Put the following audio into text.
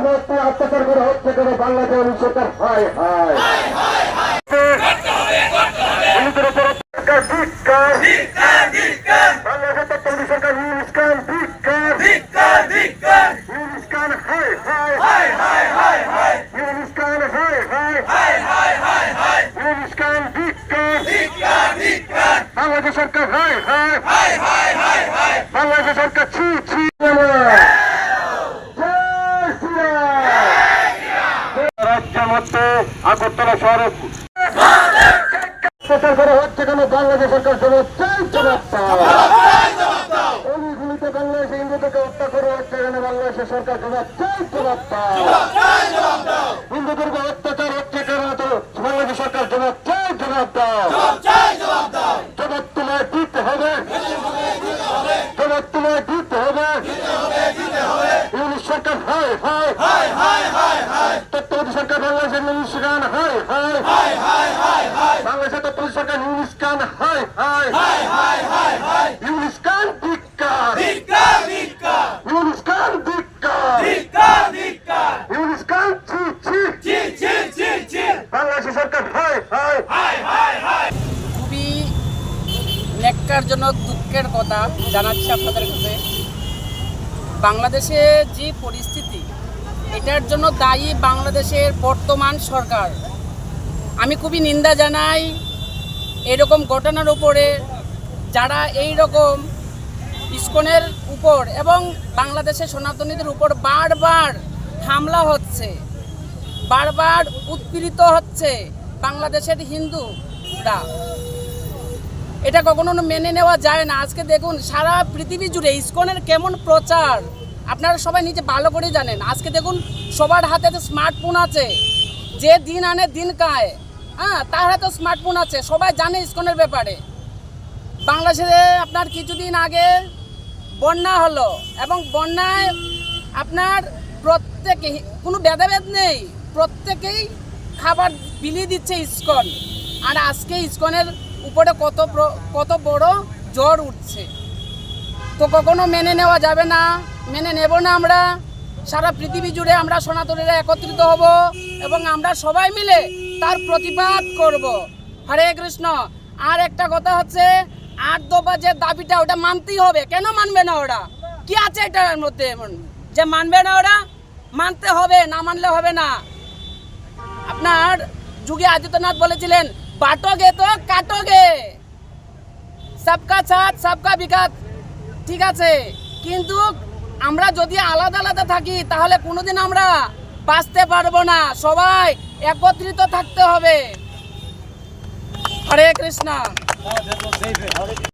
সমস্ত অত্যাচার করা হচ্ছে কেন বাংলাদেশ সরকার? হায় হায় বাংলাদেশ সরকার হায় হায় বাংলাদেশ সরকার ছি ছি। রাজ্যের মধ্যে আগরতলা শহরে অত্যাচার করা হচ্ছে কেন বাংলাদেশ সরকার? জবাব চাই, জবাব দাও। অলিগুলিতে বাংলাদেশে হিন্দুদেরকে হত্যা করা হচ্ছে কেন বাংলাদেশের সরকার? জবাব চাই, জবাব দাও। হিন্দুদেরকে অত্যাচার হচ্ছে কেন বাংলাদেশ সরকার? জবাব চাই, জবাব দাও। জবাব তোমায় দিতে হবে, জবাব তোমায় দিতে হবে। ইংলিশ সরকার হায় হায় তত্ত্বাবধায়ক সরকার বাংলাদেশের ইংলিশ গান হায় হায় বাংলাদেশের তত্ত্বাবধায়ক সরকার ইংলিশ গান হায় হায় ইংলিশ গান ধিক্কার, ইংলিশ গান ধিক্কার, ইংলিশ গান ছি ছি। বাংলাদেশের সরকার হায় হায়। খুবই ন্যাক্কারজনক দুঃখের কথা জানাচ্ছি আপনাদের কাছে। বাংলাদেশে যে পরিস্থিতি, এটার জন্য দায়ী বাংলাদেশের বর্তমান সরকার। আমি খুবই নিন্দা জানাই এরকম ঘটনার উপরে, যারা এই রকম ইসকনের উপর এবং বাংলাদেশের সনাতনীদের উপর বারবার হামলা হচ্ছে, বারবার উৎপীড়িত হচ্ছে বাংলাদেশের হিন্দুরা। এটা কখনো মেনে নেওয়া যায় না। আজকে দেখুন সারা পৃথিবী জুড়ে ইসকনের কেমন প্রচার, আপনারা সবাই নিজে ভালো করে জানেন। আজকে দেখুন সবার হাতে তো স্মার্টফোন আছে, যে দিন আনে দিন খায়, তার হাতে স্মার্টফোন আছে, সবাই জানে ইসকনের ব্যাপারে। বাংলাদেশে আপনার কিছুদিন আগে বন্যা হলো এবং বন্যায় আপনার প্রত্যেকে, কোনো ভেদাভেদ নেই, প্রত্যেকেই খাবার বিলিয়ে দিচ্ছে ইসকন। আর আজকে ইসকনের উপরে কত বড় জ্বর উঠছে, তো কখনো মেনে নেওয়া যাবে না, মেনে নেব না। আমরা সারা পৃথিবী জুড়ে আমরা সনাতনীরা একত্রিত হব এবং আমরা সবাই মিলে তার প্রতিবাদ করব। হরে কৃষ্ণ। আর একটা কথা হচ্ছে, 8 দফা যে দাবিটা, ওটা মানতেই হবে। কেন মানবে না ওরা? কি আছে এটার মধ্যে এমন যে মানবে না? ওরা মানতে হবে, না মানলে হবে না। আপনার যোগী আদিত্যনাথ বলেছিলেন, বাটোগে তো কাটোগে, সবকা সাথ সবকা বিকাশ। ঠিক আছে, কিন্তু আমরা যদি আলাদা আলাদা থাকি তাহলে কোনোদিন আমরা বাঁচতে পারবো না। সবাই একত্রিত থাকতে হবে। হরে কৃষ্ণ।